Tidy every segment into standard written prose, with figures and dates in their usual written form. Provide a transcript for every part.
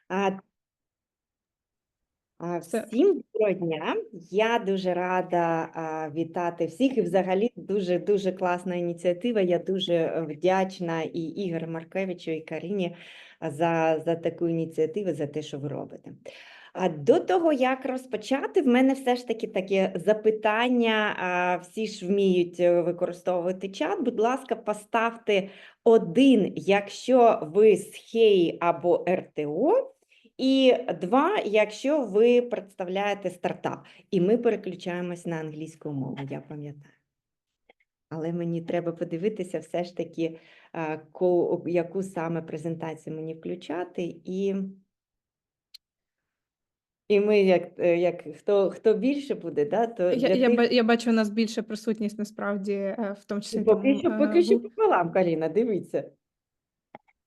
А, Всім доброго дня. Я дуже рада вітати всіх. І взагалі дуже класна ініціатива. Я дуже вдячна і Ігорю Маркевичу, і Каріні за таку ініціативу, за те, що ви робите. А до того, як розпочати, в мене все ж таки таке запитання. Всі ж вміють використовувати чат. Будь ласка, поставте 1, якщо ви з ХЕІ або РТО, і 2, якщо ви представляєте стартап. І ми переключаємось на англійську мову, я пам'ятаю. Але мені треба подивитися все ж таки, яку саме презентацію мені включати. І ми, хто більше буде, да, то Я бачу, у нас більше присутність насправді, в тому числі Поки що пополам, Каріна, дивіться.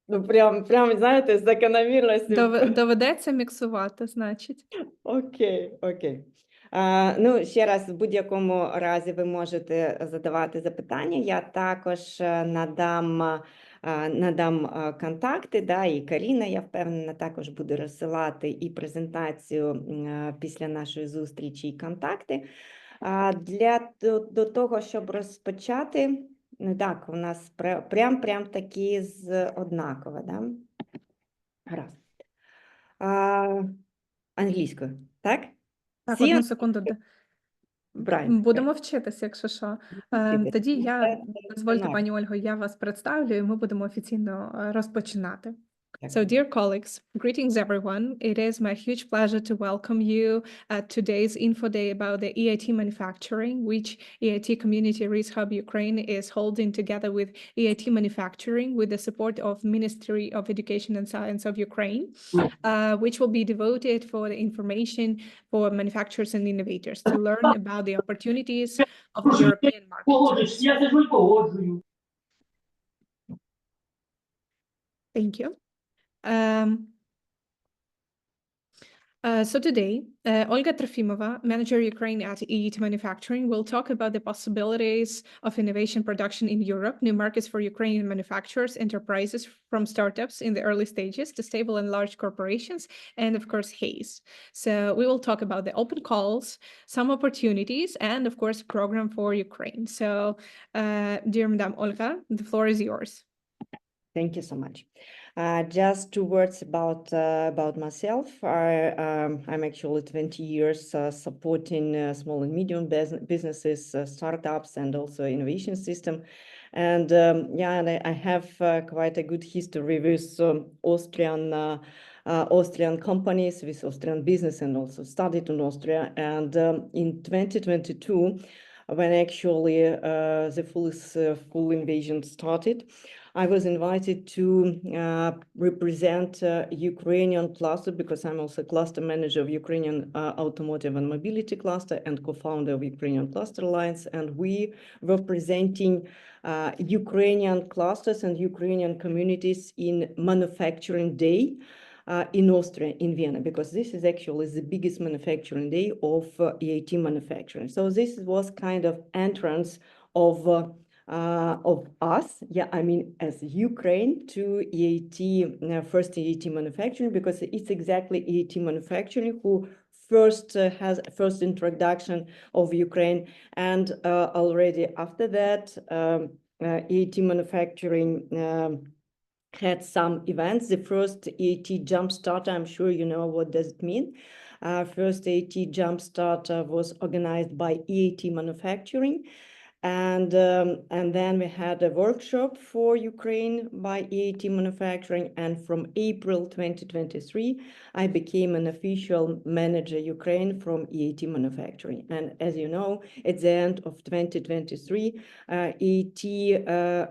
Ну, прям, знаєте, з закономірністю. Доведеться міксувати, значить. Окей. Ну, ще раз, в будь-якому разі ви можете задавати запитання. Я також надам контакти, да, і Каріна, я впевнена, також буде розсилати і презентацію після нашої зустрічі, і контакти. До того, щоб розпочати, ну так, у нас прям такі однаково, да? Гаразд. Англійською, так? Так, одну секунду. Будемо вчитися, якщо що. Тоді дозвольте, пані Ольго, я вас представлю, і ми будемо офіційно розпочинати. So, dear colleagues, greetings everyone. It is my huge pleasure to welcome you at today's Info Day about the EIT Manufacturing, which EIT Community Risk Hub Ukraine is holding together with EIT Manufacturing with the support of Ministry of Education and Science of Ukraine, which will be devoted for the information for manufacturers and innovators to learn about the opportunities of the European market. Thank you. So today, Olga Trofimova, Manager Ukraine at EIT Manufacturing, will talk about the possibilities of innovation production in Europe, new markets for Ukrainian manufacturers, enterprises from startups in the early stages to stable and large corporations, and of course, HAZE. So we will talk about the open calls, some opportunities, and of course, program for Ukraine. So, dear Madame Olga, the floor is yours. Thank you so much. Just 2 words about myself. I'm actually 20 years supporting small and medium businesses, startups, and also innovation system. And I have quite a good history with Austrian companies, with Austrian business, and also studied in Austria. And in 2022, when actually the full invasion started, I was invited to represent Ukrainian cluster, because I'm also cluster manager of Ukrainian automotive and mobility cluster and co-founder of Ukrainian Cluster Alliance. And we were presenting Ukrainian clusters and Ukrainian communities in Manufacturing Day in Austria, in Vienna, because this is actually the biggest manufacturing day of EIT Manufacturing. So this was kind of entrance of us, as Ukraine, to EIT, first EIT Manufacturing, because it's exactly EIT Manufacturing who has first introduction of Ukraine. And already after that, EIT Manufacturing had some events. The first EIT Jumpstart, I'm sure you know what does it mean. First EIT Jumpstart was organized by EIT Manufacturing. And then we had a workshop for Ukraine by EIT Manufacturing. And from April 2023, I became an official manager Ukraine from EIT Manufacturing. And as you know, at the end of 2023, EIT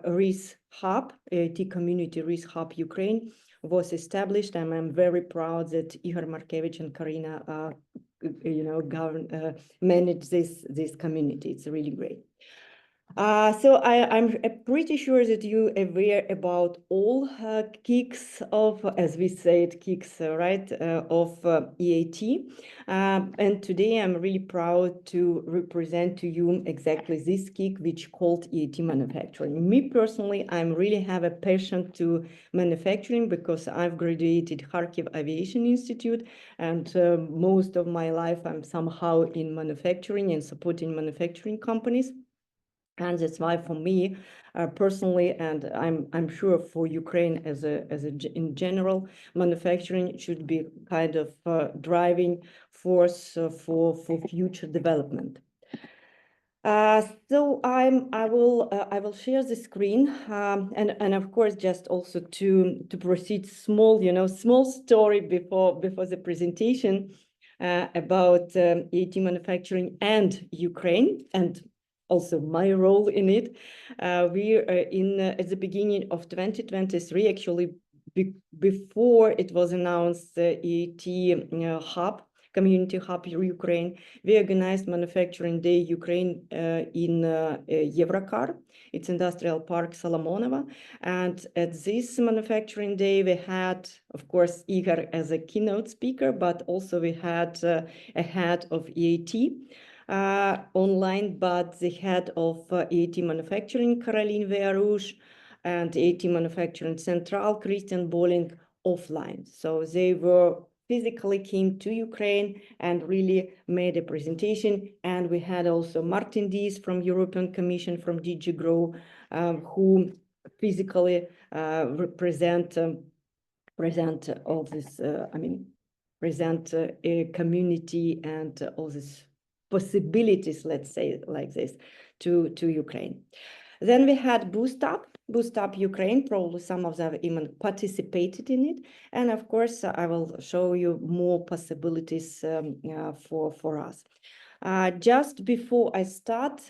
Risk Hub, EIT Community Risk Hub Ukraine was established. And I'm very proud that Igor Markevich and Karina, manage this community. It's really great. So I'm pretty sure that you are aware about all kicks of, as we said, kicks, right, of EIT. And today I'm really proud to represent to you exactly this kick, which called EIT Manufacturing. Me personally, I'm really have a passion to manufacturing because I've graduated Kharkiv Aviation Institute, and most of my life I'm somehow in manufacturing and supporting manufacturing companies. And that's why for me personally, and I'm sure for Ukraine as a in general, manufacturing should be kind of driving force for future development. So I will share the screen, and of course just also to proceed small small story before the presentation about EIT Manufacturing and Ukraine, and also my role in it. We are in at the beginning of 2023, actually before it was announced the EIT hub, community hub Ukraine. We organized Manufacturing Day Ukraine in Eurokar. It's industrial park Solomonova. And at this Manufacturing Day, we had, of course, Igor as a keynote speaker, but also we had a head of EIT online, but the head of EIT Manufacturing, Caroline Vearouche, and EIT Manufacturing Central, Christian Bolling, offline. So they were physically came to Ukraine and really made a presentation. And we had also Martin Dies from European Commission, from DG Grow, who physically present all this, present a community and all these possibilities, let's say like this, to Ukraine. Then we had Boost Up Ukraine. Probably some of them even participated in it. And of course, I will show you more possibilities for us. Just before I start,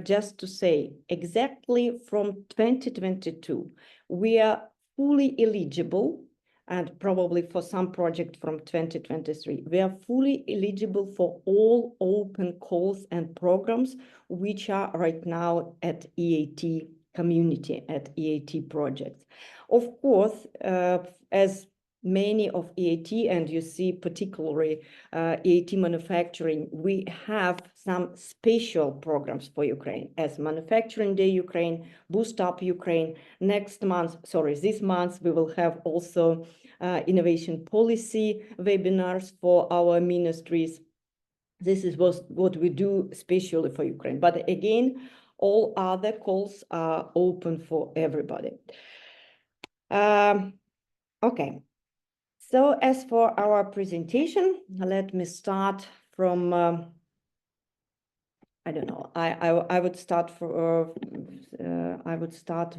just to say, exactly from 2022, we are fully eligible, and probably for some project from 2023, we are fully eligible for all open calls and programs which are right now at EIT community, at EIT projects. Of course, as many of EIT, and you see particularly EIT Manufacturing, we have some special programs for Ukraine, as Manufacturing Day Ukraine, Boost Up Ukraine. Next month, sorry, this month, we will have also innovation policy webinars for our ministries. This is what we do especially for Ukraine. But again, all other calls are open for everybody. Okay. So as for our presentation, let me start from, I don't know, I would start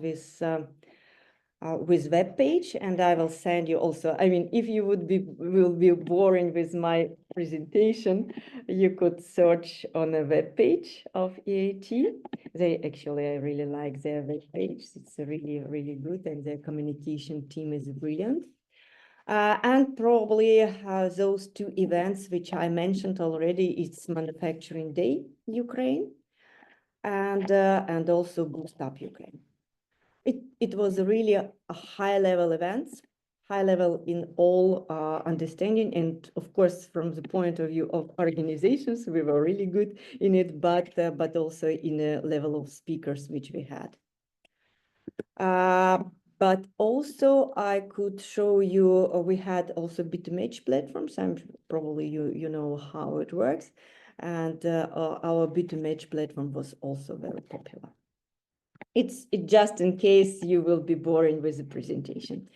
with web page, and I will send you also, I mean, if you will be boring with my presentation, you could search on a web page of EIT. They actually, I really like their web page. It's really, really good, and their communication team is brilliant. And probably those two events which I mentioned already, it's Manufacturing Day Ukraine and also Boost Up Ukraine. It was really a high-level event, high level in all understanding, and of course from the point of view of organizations, we were really good in it, but also in a level of speakers which we had. But also I could show you, we had also Bit2Match platforms. Probably you know how it works. And our Bit2Match platform was also very popular. It's just in case you will be boring with the presentation.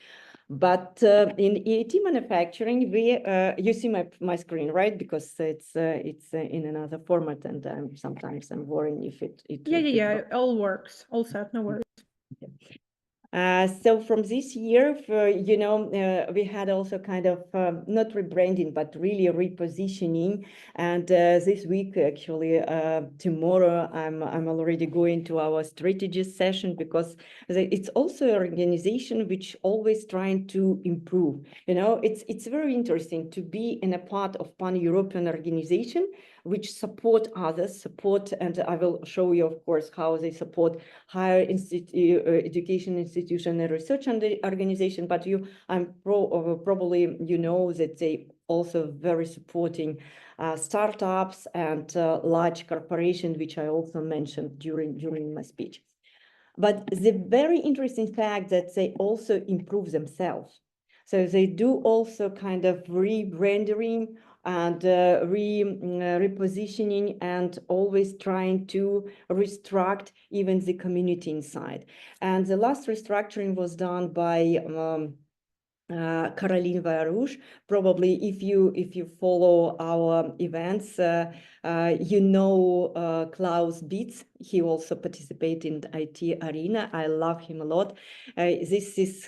But in EIT Manufacturing, we you see my screen, right? Because it's in another format, and sometimes I'm worrying if it Yeah, all works, all set, no worries. So from this year, we had also kind of not rebranding, but really repositioning. And this week, actually, tomorrow, I'm already going to our strategy session, because it's also an organization which always trying to improve. It's very interesting to be in a part of pan-European organization which support others, and I will show you, of course, how they support higher education institution and research organization. But probably that they also very supporting startups and large corporations, which I also mentioned during my speech. But the very interesting fact that they also improve themselves. So they do also kind of rebranding and repositioning, and always trying to restructure even the community inside. And the last restructuring was done by Caroline Varouche. Probably if you follow our events, Klaus Beetz. He also participated in the IT arena. I love him a lot. This is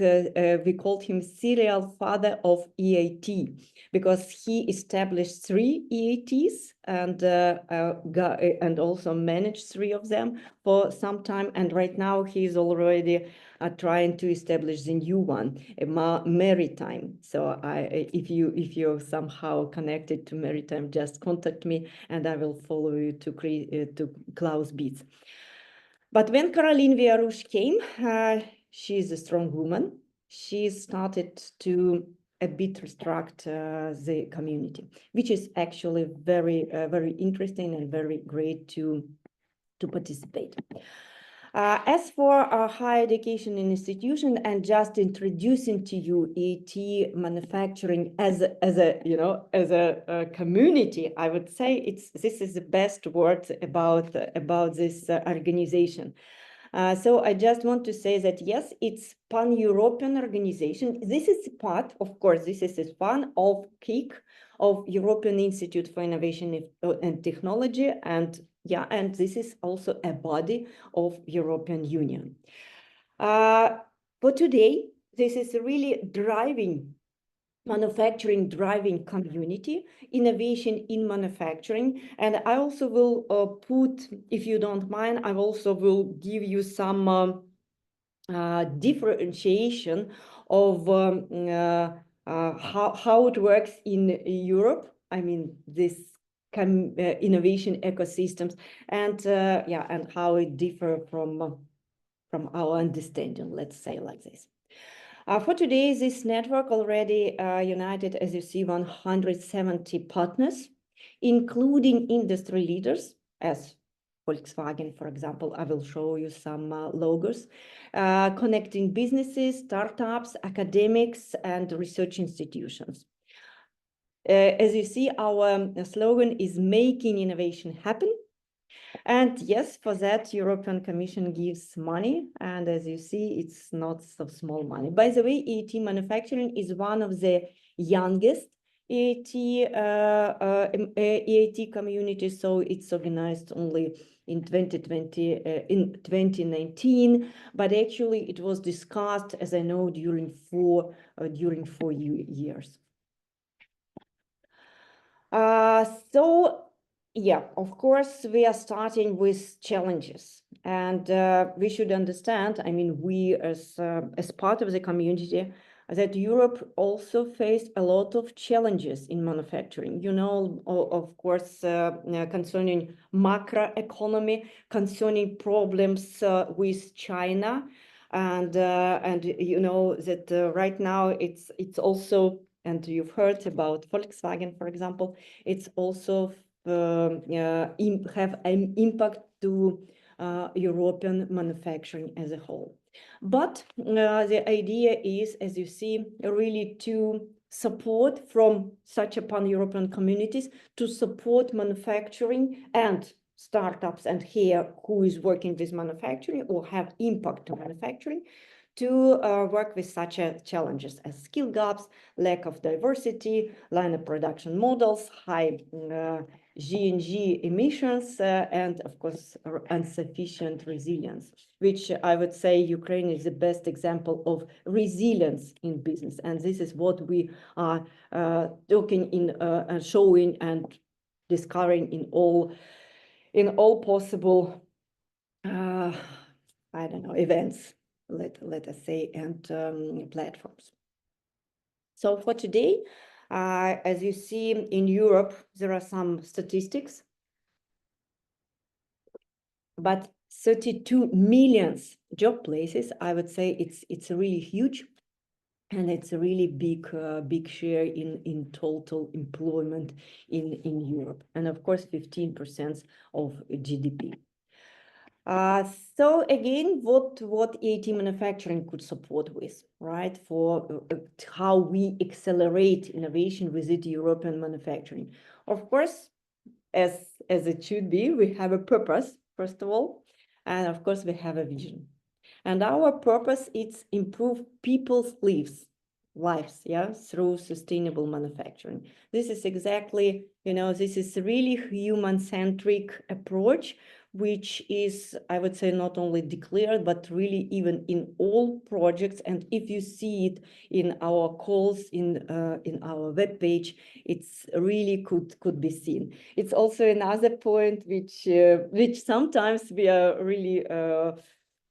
we called him serial father of EIT, because he established 3 EITs and also managed 3 of them for some time. And right now he's already trying to establish the new one, maritime. So if you're somehow connected to maritime, just contact me and I will follow you to Klaus Beetz. But when Caroline Varouche came, she is a strong woman. She started to a bit restruct the community, which is actually very, very interesting and very great to participate. As for higher education institution, and just introducing to you EIT manufacturing as a community, I would say this is the best word about this organization. So I just want to say that yes, it's pan-European organization. This is part, of course, this is one of KIC, of European Institute for Innovation and Technology, and this is also a body of European Union. For today, this is really manufacturing driving community, innovation in manufacturing. And I also will put, if you don't mind, I also will give you some differentiation of how it works in Europe. I mean, this innovation ecosystems, and and how it differs from our understanding, let's say like this. For today, this network already united, as you see, 170 partners, including industry leaders, as Volkswagen, for example. I will show you some logos, connecting businesses, startups, academics, and research institutions. As you see, our slogan is making innovation happen. And yes, for that, European Commission gives money. And as you see, it's not so small money. By the way, EIT Manufacturing is one of the youngest EIT communities. So it's organized only in 2019. But actually, it was discussed, as I know, during four years. So, yeah, of course, we are starting with challenges, and we should understand, I mean, we as part of the community, that Europe also faced a lot of challenges in manufacturing, of course, concerning macroeconomy, concerning problems with China, and that right now it's also, and you've heard about Volkswagen, for example, it's also have an impact to European manufacturing as a whole. But the idea is, as you see, really to support from such a pan-European communities, to support manufacturing and startups, and here who is working with manufacturing or have impact to manufacturing, to work with such challenges as skill gaps, lack of diversity, line of production models, high GNG emissions, and of course, insufficient resilience, which I would say Ukraine is the best example of resilience in business. And this is what we are talking in and showing and discovering in all possible, I don't know, events, let us say, and platforms. So for today, as you see in Europe, there are some statistics, but 32 million job places. I would say it's really huge, and it's a really big share in total employment in Europe, and of course 15% of GDP. So again, what EIT manufacturing could support with, right? For how we accelerate innovation within European manufacturing. Of course, as it should be, we have a purpose, first of all, and of course we have a vision. And our purpose is improve people's lives, yeah, through sustainable manufacturing. This is exactly, this is a really human-centric approach, which is, I would say, not only declared, but really even in all projects. And if you see it in our calls, in our webpage, it's really could be seen. It's also another point which sometimes we are really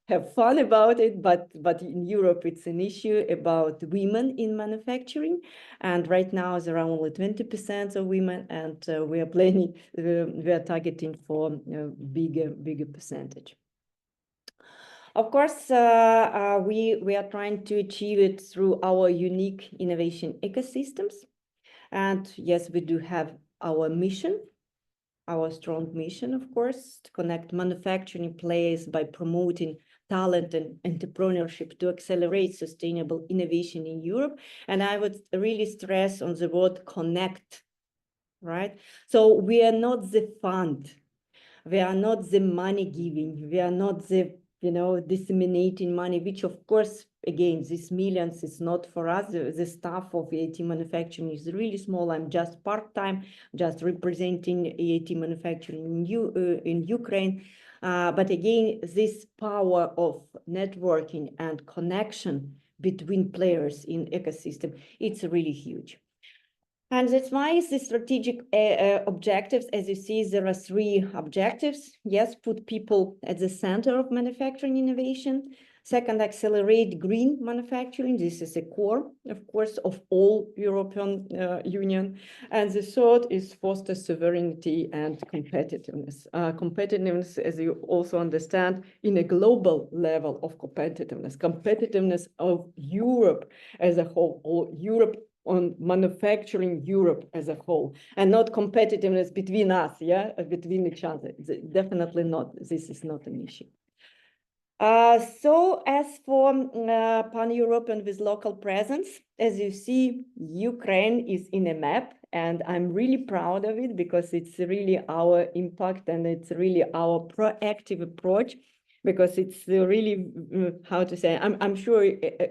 have fun about it, but in Europe it's an issue about women in manufacturing, and right now there are only 20% of women, and we are targeting for a bigger percentage. Of course, we are trying to achieve it through our unique innovation ecosystems, and yes, we do have our mission. Our strong mission, of course, to connect manufacturing players by promoting talent and entrepreneurship to accelerate sustainable innovation in Europe. And I would really stress on the word connect, right? So we are not the fund. We are not the money giving. We are not the, disseminating money, which of course, again, these millions is not for us. The staff of EIT manufacturing is really small. I'm just part-time, just representing EIT manufacturing in Ukraine. But again, this power of networking and connection between players in ecosystem, it's really huge. And that's why the strategic objectives, as you see, there are 3 objectives. Yes, put people at the center of manufacturing innovation. Second, accelerate green manufacturing. This is a core, of course, of all European Union. And the third is foster sovereignty and competitiveness. Competitiveness, as you also understand, in a global level of competitiveness of Europe as a whole, or Europe on manufacturing Europe as a whole, and not competitiveness between us, between each other. Definitely not. This is not an issue. So as for pan-European with local presence, as you see, Ukraine is in a map, and I'm really proud of it because it's really our impact and it's really our proactive approach, because it's really, how to say, I'm sure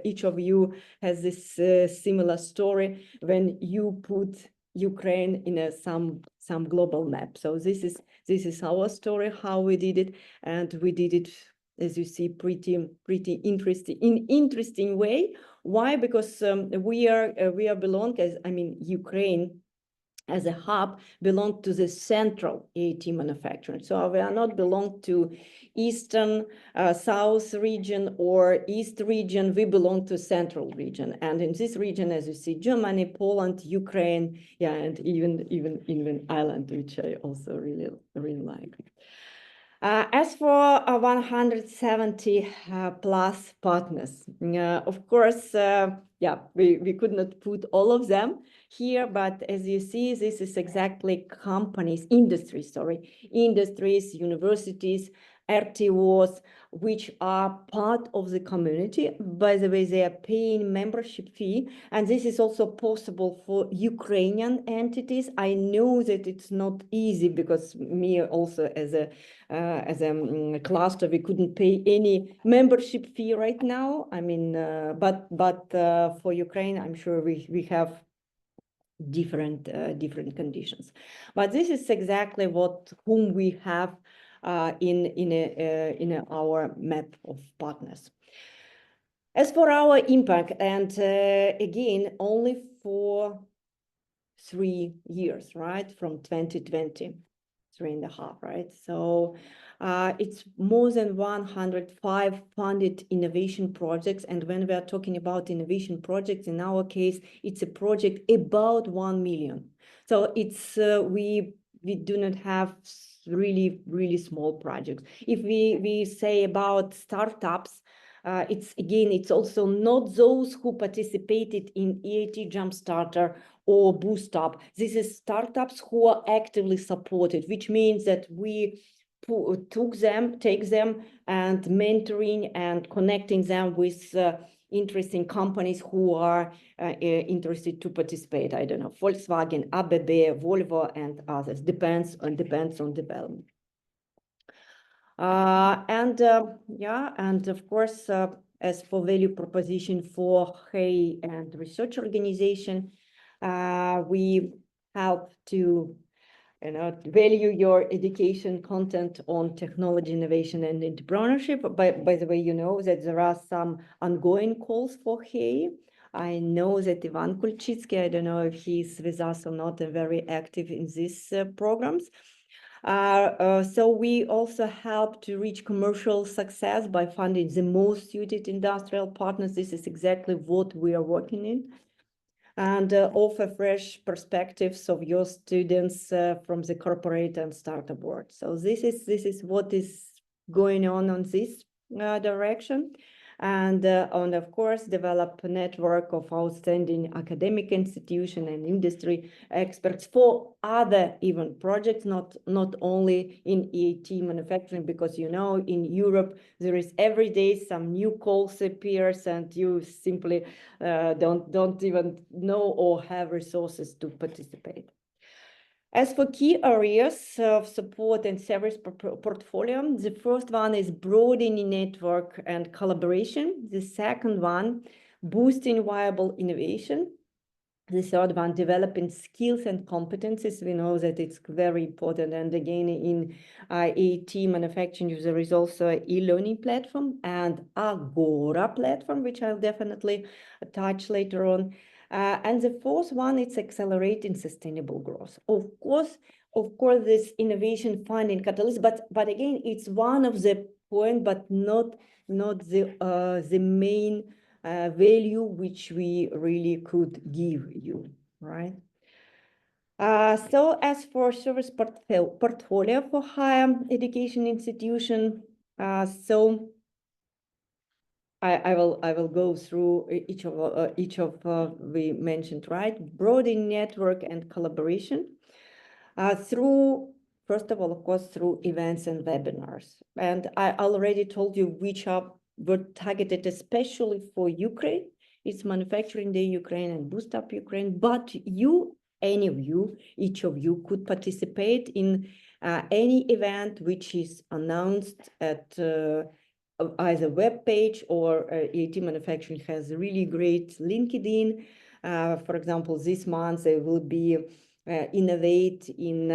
each of you has this similar story when you put Ukraine in some global map. So this is our story, how we did it, and we did it, as you see, pretty interesting way. Why? Because we belong Ukraine as a hub belong to the central EIT manufacturing. So we are not belong to Eastern, South region or East region. We belong to central region. And in this region, as you see, Germany, Poland, Ukraine, and even Ireland, which I also really like. As for 170 plus partners, of course, we could not put all of them here, but as you see, this is exactly industries, universities, RTOs, which are part of the community. By the way, they are paying membership fee, and this is also possible for Ukrainian entities. I know that it's not easy because me also as a cluster, we couldn't pay any membership fee right now. But for Ukraine, I'm sure we have different conditions. But this is exactly whom we have in our map of partners. As for our impact, and again, only for 3 years, right? From 2020, 3.5, right? So it's more than 105 funded innovation projects. And when we are talking about innovation projects, in our case, it's a project about 1 million. So it's we do not have really small projects. If we say about startups, it's also not those who participated in EIT Jumpstarter or Boost Up. This is startups who are actively supported, which means that we take them and mentoring and connecting them with interesting companies who are interested to participate. I don't know, Volkswagen, ABB, Volvo, and others. Depends on development. And of course, as for value proposition for HEI and research organization, we help to value your education content on technology, innovation, and entrepreneurship. By the way, you know that there are some ongoing calls for HEI. I know that Ivan Kulchitsky, I don't know if he's with us or not, very active in these programs. So we also help to reach commercial success by funding the most suited industrial partners. This is exactly what we are working in. And offer fresh perspectives of your students from the corporate and startup world. So this is what is going on this direction. And of course, develop a network of outstanding academic institution and industry experts for other even projects, not only in EIT manufacturing, because in Europe there is every day some new calls appears and you simply don't even know or have resources to participate. As for key areas of support and service portfolio, the first one is broadening network and collaboration. The second one, boosting viable innovation. The third one, developing skills and competencies. We know that it's very important. And again, in EIT manufacturing, there is also an e-learning platform and Agora platform, which I'll definitely touch later on. And the fourth one, it's accelerating sustainable growth. Of course, this innovation funding catalyst, but again, it's one of the point, but not the main value which we really could give you, right? So as for service portfolio for higher education institution, so I will go through each of we mentioned, right? Broadening network and collaboration through, first of all, of course, through events and webinars. And I already told you which were targeted especially for Ukraine. It's Manufacturing Day Ukraine and Boost Up Ukraine. But each of you could participate in any event which is announced at either web page or EIT Manufacturing has a really great LinkedIn. For example, this month there will be Innovate in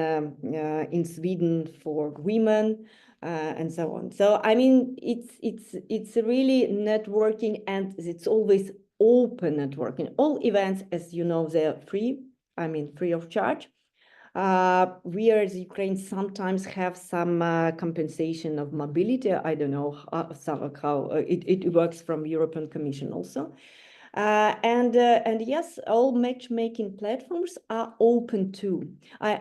Sweden for women and so on. So I mean, it's really networking, and it's always open networking. All events, as you know, they're free. I mean, free of charge. We as Ukraine sometimes have some compensation of mobility. I don't know how it works from European Commission also. And yes, all matchmaking platforms are open too. I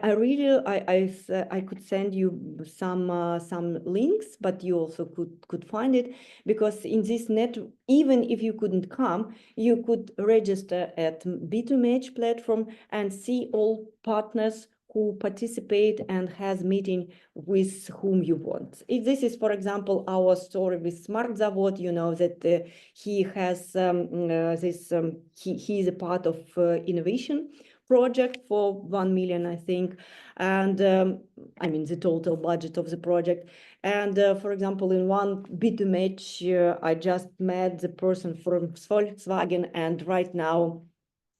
could send you some links, but you also could find it, because in this net, even if you couldn't come, you could register at B2Match platform and see all partners who participate and has meeting with whom you want. If this is, for example, our story with Smart Zavod, you know that he has he is a part of innovation project for 1 million, I think, and I mean the total budget of the project. And for example, in one B2Match, I just met the person from Volkswagen, and right now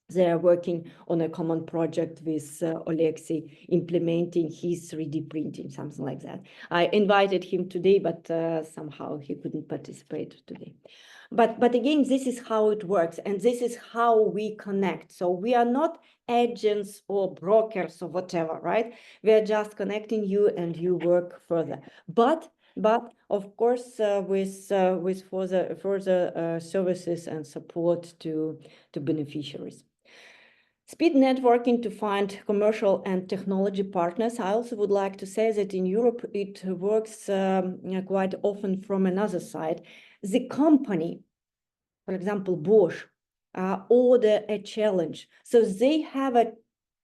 They are working on a common project with Alexei, implementing his 3D printing, something like that. I invited him today, but somehow he couldn't participate today. But again, this is how it works, and this is how we connect. So we are not agents or brokers or whatever, right? We are just connecting you, and you work further. But of course, with further services and support to beneficiaries. Speed networking to find commercial and technology partners. I also would like to say that in Europe, it works quite often from another side. The company, for example, Bosch, order a challenge. So they have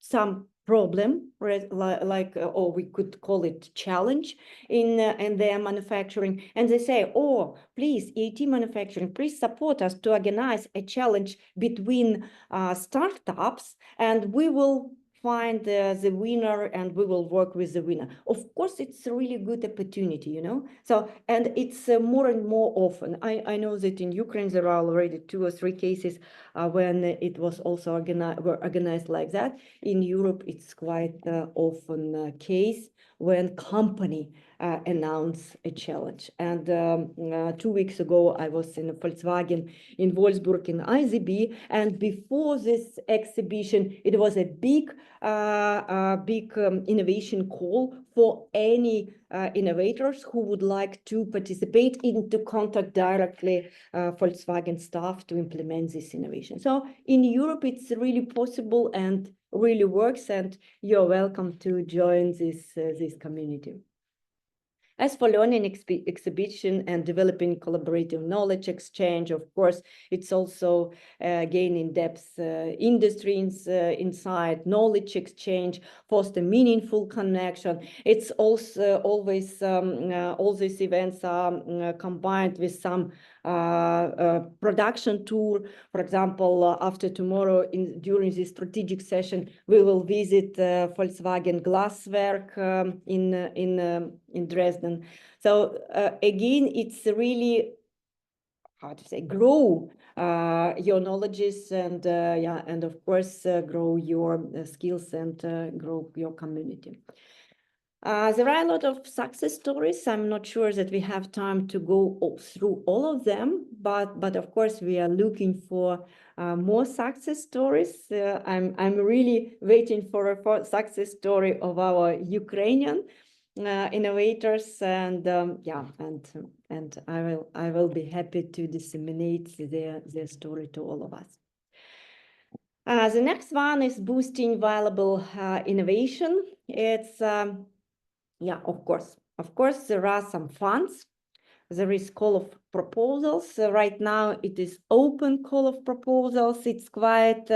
some problem, like or we could call it challenge in their manufacturing, and they say, oh, please, EIT Manufacturing, please support us to organize a challenge between startups, and we will find the winner, and we will work with the winner. Of course, it's a really good opportunity, you know. So, and it's more and more often. I know that in Ukraine there are already 2 or 3 cases when it was also organized like that. In Europe, it's quite often a case when company announce a challenge. And 2 weeks ago, I was in Volkswagen in Wolfsburg in IZB, and before this exhibition, it was a big innovation call for any innovators who would like to participate in to contact directly Volkswagen staff to implement this innovation. So in Europe, it's really possible and really works, and you're welcome to join this community. As for learning exhibition and developing collaborative knowledge exchange, of course, it's also gain in-depth industry insight, knowledge exchange, foster meaningful connection. It's also always, all these events are combined with some production tour. For example, after tomorrow, during this strategic session, we will visit Volkswagen Glasswerk in Dresden. So again, it's really, how to say, grow your knowledges, and yeah, and of course grow your skills and grow your community. There are a lot of success stories. I'm not sure that we have time to go through all of them, but of course we are looking for more success stories. I'm really waiting for a success story of our Ukrainian innovators, and yeah, and I will be happy to disseminate their story to all of us. The next one is boosting viable innovation. It's yeah, of course, there are some funds. There is call of proposals. Right now, it is open call of proposals. It's quite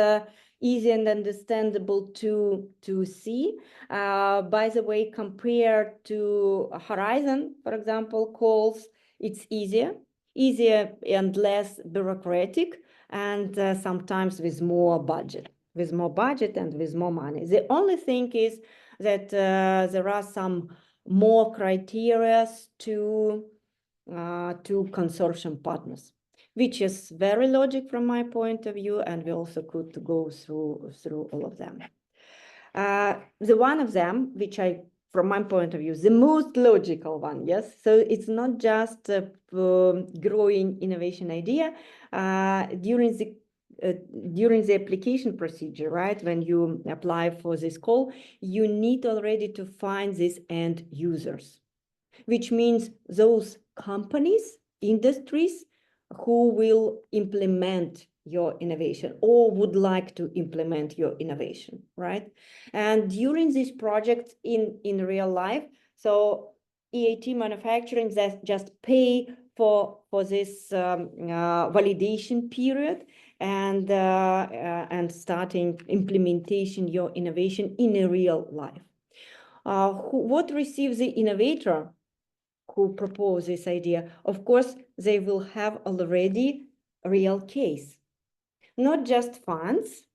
easy and understandable to see. By the way, compared to Horizon, for example, calls, it's easier and less bureaucratic, and sometimes with more budget and with more money. The only thing is that there are some more criteria to consortium partners, which is very logical from my point of view, and we also could go through all of them. The one of them, which from my point of view, the most logical one, yes. So it's not just a growing innovation idea during the application procedure, right? When you apply for this call, you need already to find these end users, which means those companies, industries who will implement your innovation or would like to implement your innovation, right? And during this project in real life, so EIT Manufacturing that just pay for this validation period, and starting implementation your innovation in a real life. What receives the innovator who propose this idea? Of course, they will have already a real case, not just funds,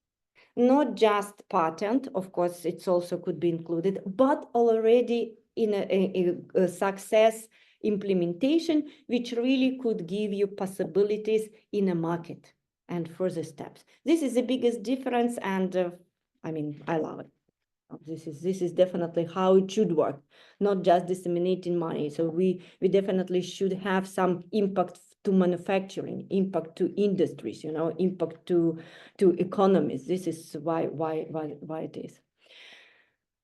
not just patent. Of course, it's also could be included, but already in a success implementation, which really could give you possibilities in a market. and further steps. This is the biggest difference, and I mean, I love it. This is definitely how it should work, not just disseminating money. So we definitely should have some impact to manufacturing, impact to industries, you know, impact to economies. This is why it is.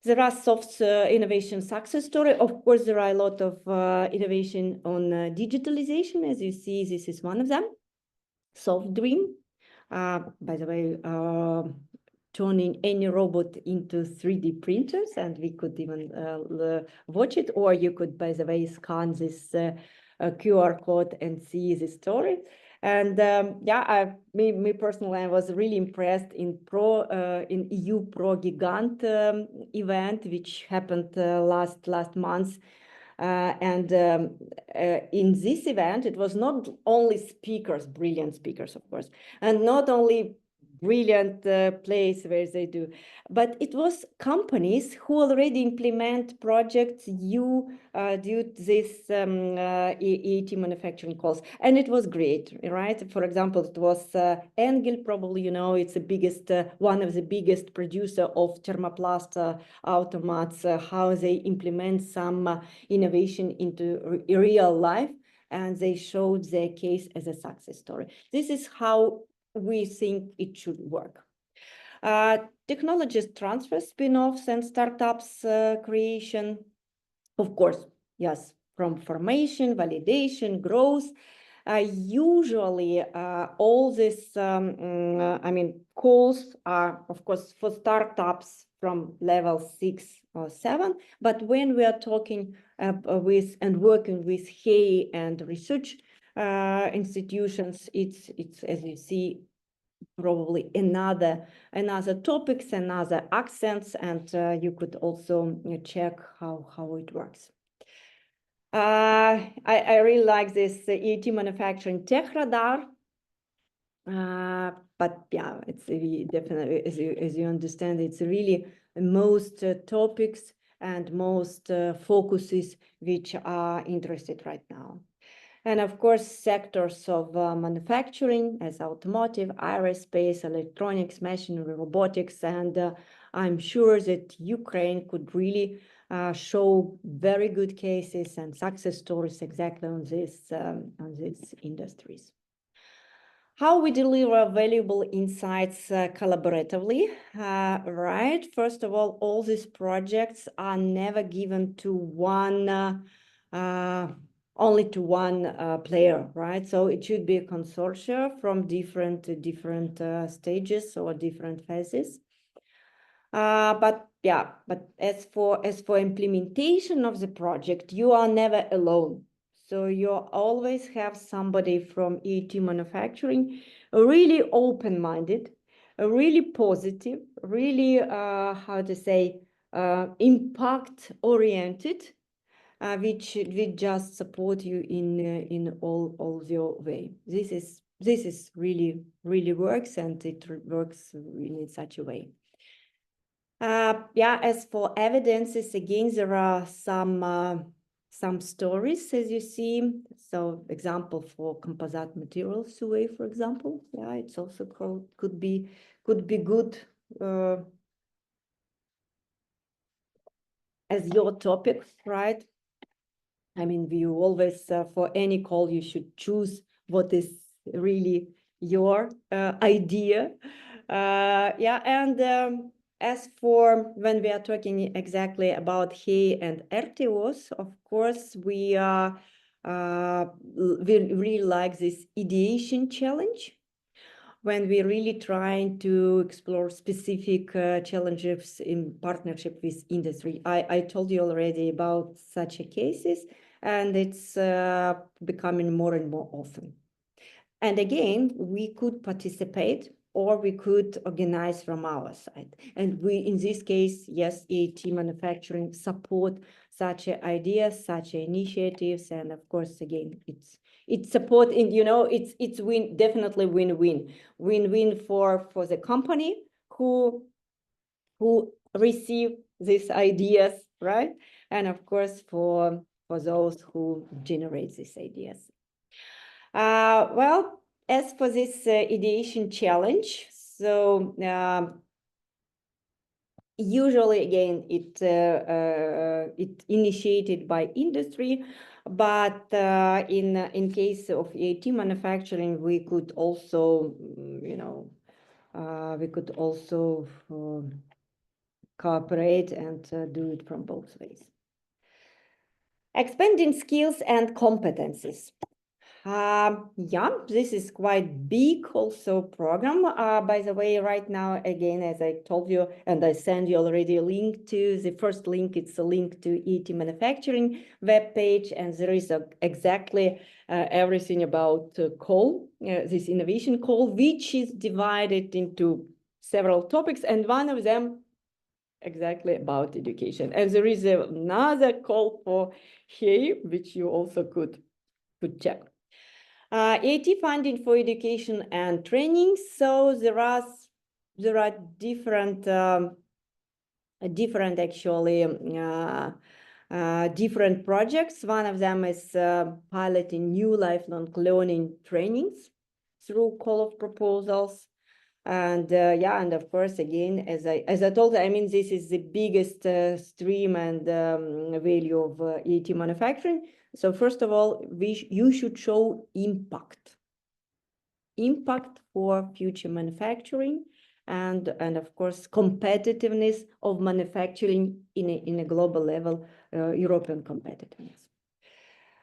There are soft innovation success story. Of course, there are a lot of innovation on digitalization. As you see, this is one of them. Soft Dream, by the way, turning any robot into 3D printers, and we could even watch it, or you could, by the way, scan this QR code and see the story. And yeah, me personally, I was really impressed in EU Pro Gigant event, which happened last month. And in this event, it was not only speakers, brilliant speakers, of course, and not only brilliant place where they do, but it was companies who already implement projects due to this EIT manufacturing calls, and it was great, right? For example, it was Engel, probably you know, it's the biggest, one of the biggest producer of thermoplast automats, how they implement some innovation into real life, and they showed their case as a success story. This is how we think it should work. Technologies transfer, spin-offs, and startups creation, of course, yes, from formation, validation, growth. Usually, all this, I mean, calls are, of course, for startups from level 6 or 7. But when we are talking with and working with HEI and research institutions, it's as you see, probably another topics, another accents, and you could also check how it works. I really like this EIT Manufacturing Tech Radar, but yeah, it's really definitely, as you understand, it's really most topics and most focuses which are interested right now. And of course, sectors of manufacturing as automotive, aerospace, electronics, machinery, robotics, and I'm sure that Ukraine could really show very good cases and success stories exactly on these industries. How we deliver valuable insights collaboratively, right? First of all these projects are never given to one only to one player, right? So it should be a consortia from different stages or different phases. But as for implementation of the project, you are never alone. So you always have somebody from EIT Manufacturing, really open-minded, really positive, really how to say impact-oriented. Which just support you in all your way. This is really works, and it works in such a way. Yeah, as for evidences, again, there are some stories, as you see. So example for composite material survey, for example. Yeah, it's also could be good as your topic, right? I mean, you always, for any call, you should choose what is really your idea. Yeah, and as for when we are talking exactly about HEI and RTOs, of course, we really like this ideation challenge, when we're really trying to explore specific challenges in partnership with industry. I told you already about such cases, and it's becoming more and more often. And again, we could participate or we could organize from our side. And we, in this case, yes, EIT Manufacturing support such ideas, such initiatives, and of course, again, it's support in, you know, it's definitely win-win for the company who receive these ideas, right? And of course, for those who generate these ideas. Well, as for this ideation challenge, so usually again it initiated by industry, but in case of EIT manufacturing, we could also cooperate and do it from both ways. Expanding skills and competencies. Yeah, this is quite big also program. By the way, right now, again, as I told you, and I sent you already a link to the first link, it's a link to EIT Manufacturing webpage, and there is exactly everything about call, this innovation call, which is divided into several topics, and one of them exactly about education. And there is another call for here, which you also could check. EIT funding for education and training. So there are different actually different projects. One of them is piloting new lifelong learning trainings through call of proposals. And yeah, and of course, again, as I told, I mean, this is the biggest stream and value of EIT manufacturing. So first of all, you should show impact for future manufacturing, and of course competitiveness of manufacturing in a global level, European competitiveness.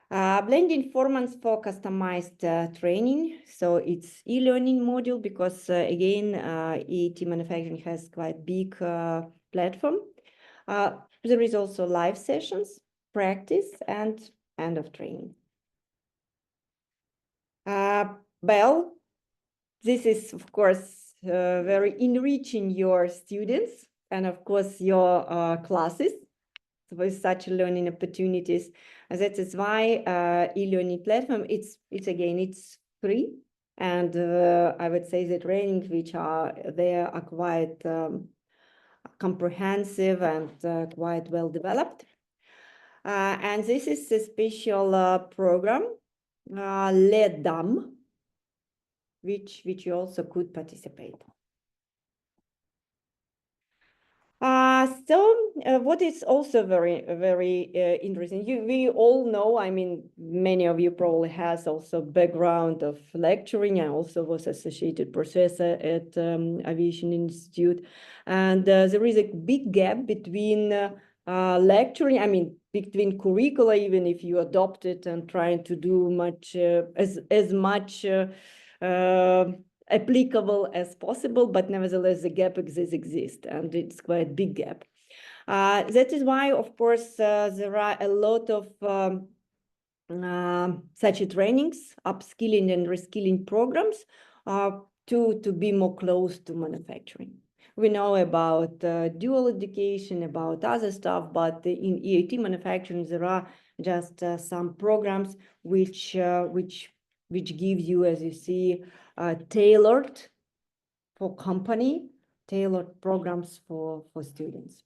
Blending formats for customized training. So it's e-learning module because again, EIT manufacturing has quite big platform. There is also live sessions, practice, and end of training. Well, this is of course very enriching your students and of course your classes with such learning opportunities. That is why e-learning platform, it's free, and I would say the trainings which are there are quite comprehensive and quite well developed. And this is a special program, LEDAM, which you also could participate. What is also very interesting, we all know, I mean, many of you probably has also background of lecturing. I also was associated professor at Aviation Institute, and there is a big gap between lecturing, I mean, between curricula, even if you adopt it and trying to do much as much applicable as possible, but nevertheless the gap exists, and it's quite a big gap. That is why, of course, there are a lot of such trainings, upskilling and reskilling programs to be more close to manufacturing. We know about dual education, about other stuff, but in EIT manufacturing there are just some programs which give you, as you see, tailored for company, tailored programs for students.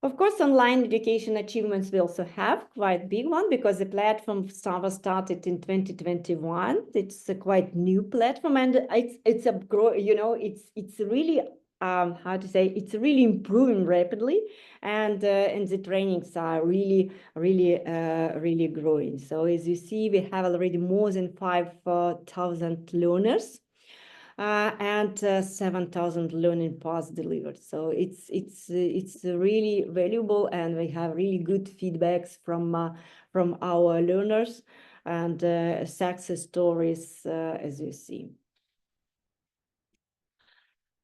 Of course, online education achievements we also have quite big one because the platform was started in 2021. It's a quite new platform, and it's really how to say, it's really improving rapidly, and the trainings are really growing. So as you see, we have already more than 5,000 learners. And 7,000 learning paths delivered. So it's really valuable, and we have really good feedbacks from our learners and success stories, as you see.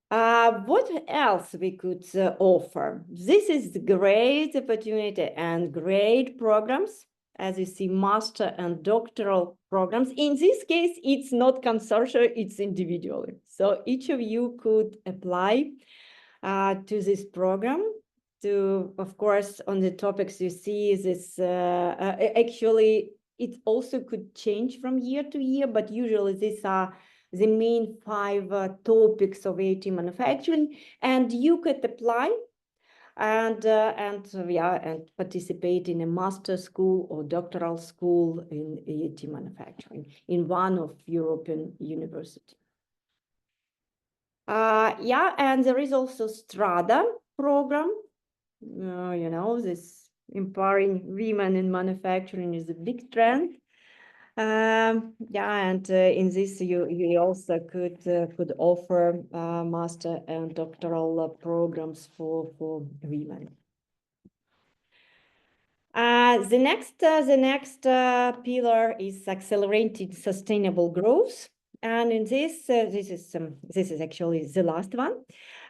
What else we could offer? This is the great opportunity and great programs. As you see, master and doctoral programs. In this case, it's not consortium, it's individually. So each of you could apply to this program to, of course, on the topics you see, this actually, it also could change from year to year, but usually these are the main 5 topics of EIT manufacturing, and you could apply and participate in a master school or doctoral school in EIT manufacturing in one of European universities. And there is also Strada program. This empowering women in manufacturing is a big trend. And in this you also could offer master and doctoral programs for women. The next pillar is accelerating sustainable growth, and in this is actually the last one.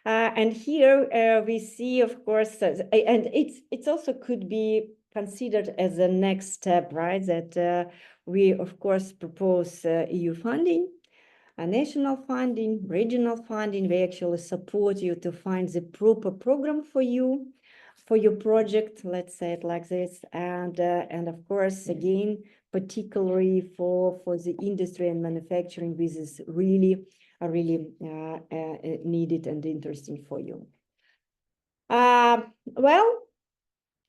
And here we see, of course, and it's also could be considered as a next step, right? That we of course propose EU funding, national funding, regional funding. We actually support you to find the proper program for you, for your project, let's say it like this. And of course, again, particularly for the industry and manufacturing, this is really needed and interesting for you.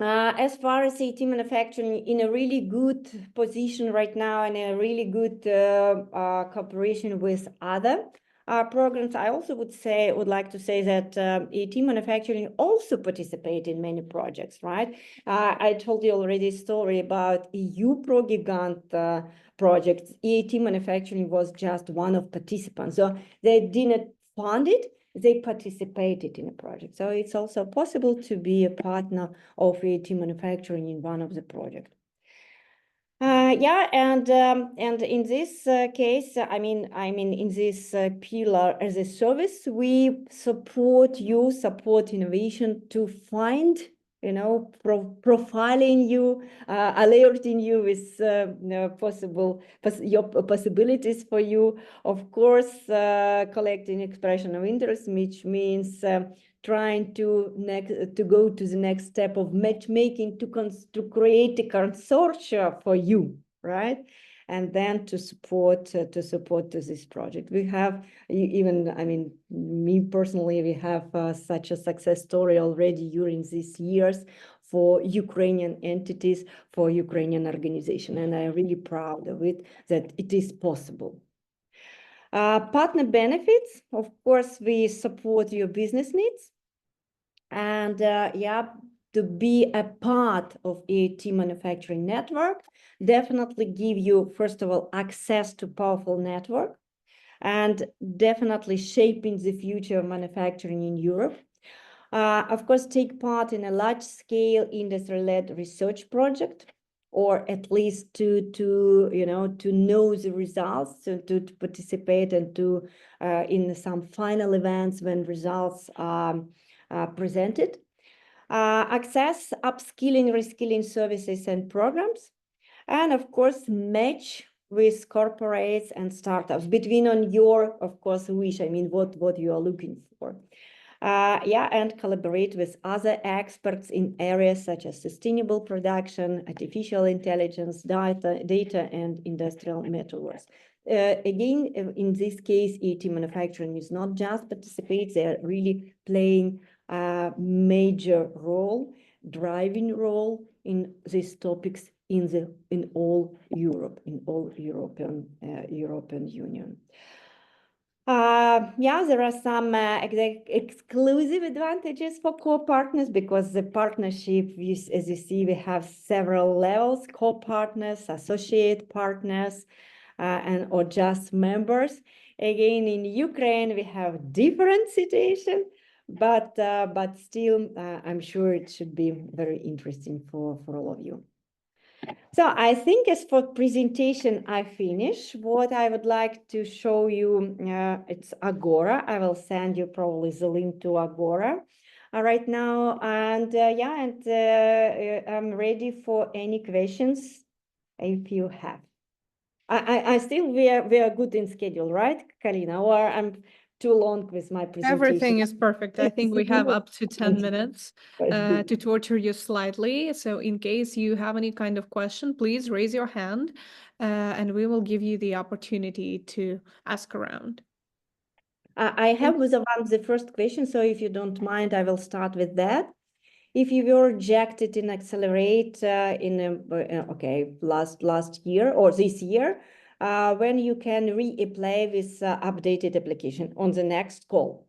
As far as EIT manufacturing, in a really good position right now, and a really good cooperation with other programs, I also would like to say that EIT manufacturing also participate in many projects, right? I told you already a story about EU Pro-Gigant projects. EIT manufacturing was just one of participants, so they didn't fund it. They participated in a project. So it's also possible to be a partner of EIT manufacturing in one of the projects. And in this case, I mean, in this pillar as a service, we support innovation to find, profiling you, alerting you with possibilities for you. Of course, collecting expression of interest, which means trying to go to the next step of matchmaking to create a consortia for you, right? And then to support this project. We have even, me personally, we have such a success story already during these years for Ukrainian entities, for Ukrainian organization, and I'm really proud of it, that it is possible. Partner benefits, of course, we support your business needs, and to be a part of EIT manufacturing network definitely give you, first of all, access to powerful network, and definitely shaping the future of manufacturing in Europe. Of course, take part in a large-scale industry-led research project, or at least to know the results, to participate and to in some final events when results are presented. Access upskilling, reskilling services and programs, and of course match with corporates and startups between on your, of course, wish. What you are looking for. And collaborate with other experts in areas such as sustainable production, artificial intelligence, data and industrial metaverse. Again, in this case, EIT manufacturing is not just participate, they are really playing a major role, driving role in these topics in all Europe, in all European Union. There are some exclusive advantages for co-partners, because the partnership, as you see, we have several levels: co-partners, associate partners, or just members. Again, in Ukraine, we have different situation, but still, I'm sure it should be very interesting for all of you. So I think as for presentation, I finish. What I would like to show you, it's Agora. I will send you probably the link to Agora right now. And I'm ready for any questions if you have. I still, we are good in schedule, right, Karina? Or I'm too long with my presentation? Everything is perfect. I think we have up to 10 minutes to torture you slightly. So in case you have any kind of question, please raise your hand and we will give you the opportunity to ask around. I have the first question, so if you don't mind, I will start with that. if you were rejected in Accelerate last year or this year, when you can reapply with updated application on the next call.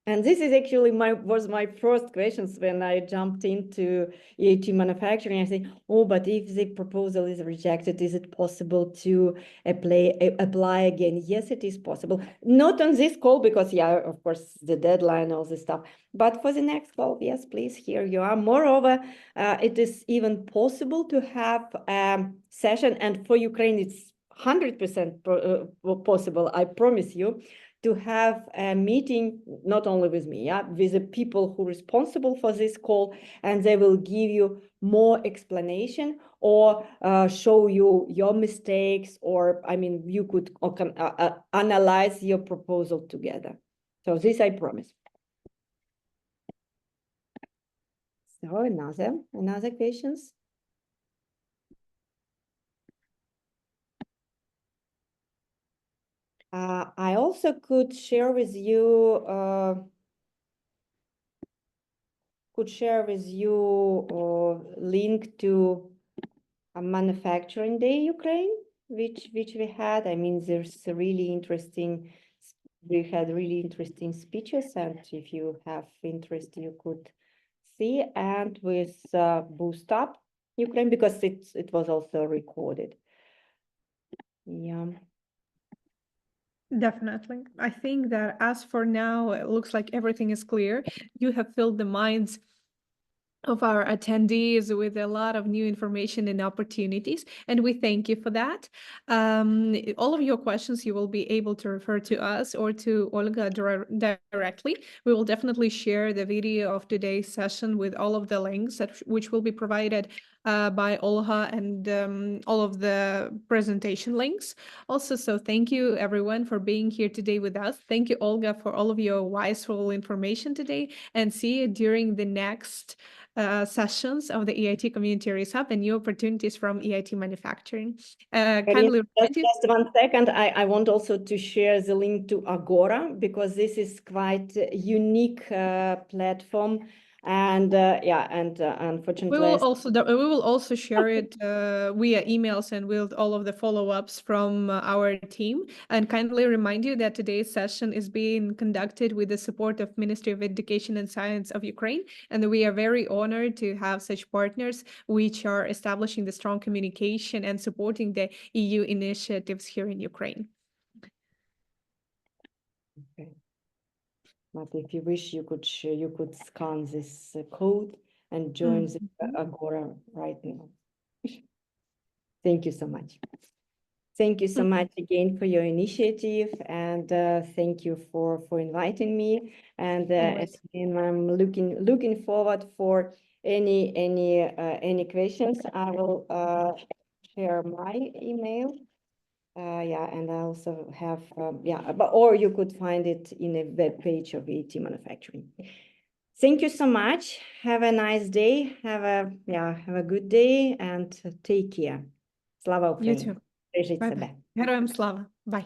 And this is actually was my first questions when I jumped into EIT manufacturing. I say, oh, but if the proposal is rejected, is it possible to apply again? Yes, it is possible. Not on this call because, yeah, of course, the deadline, all this stuff. But for the next call, yes, please, here you are. Moreover, it is even possible to have a session. And for Ukraine, it's 100% possible, I promise you, to have a meeting, not only with me, with the people who are responsible for this call, and they will give you more explanation or show you your mistakes, or, I mean, you could analyze your proposal together. So this I promise. So another questions? I also could share with you link to a manufacturing day Ukraine, which we had. I mean, there's a really interesting. We had really interesting speeches, and if you have interest, you could see. And with Boost Up Ukraine, because it was also recorded. Yeah. Definitely. I think that as for now, it looks like everything is clear. You have filled the minds of our attendees with a lot of new information and opportunities, and we thank you for that. All of your questions you will be able to refer to us or to Olga directly. We will definitely share the video of today's session with all of the links which will be provided by Olga, and all of the presentation links also. So thank you everyone for being here today with us. Thank you, Olga, for all of your wiseful information today, and see you during the next sessions of the EIT Community Race Hub and new opportunities from EIT Manufacturing. Kindly just 1 second. I want also to share the link to Agora, because this is quite a unique platform. And unfortunately, we will also share it via emails and with all of the follow-ups from our team. And kindly remind you that today's session is being conducted with the support of Ministry of Education and Science of Ukraine, and we are very honored to have such partners which are establishing the strong communication and supporting the EU initiatives here in Ukraine. Okay. But if you wish, you could scan this code and join the Agora right now. Thank you so much. Thank you so much again for your initiative, and thank you for inviting me. And I'm looking forward for any questions. I will share my email. And I also have or you could find it in a web page of EIT Manufacturing. Thank you so much. Have a nice day. Have a good day, and take care. Slava Ukraini. Бережіть себе. Героям слава. Bye.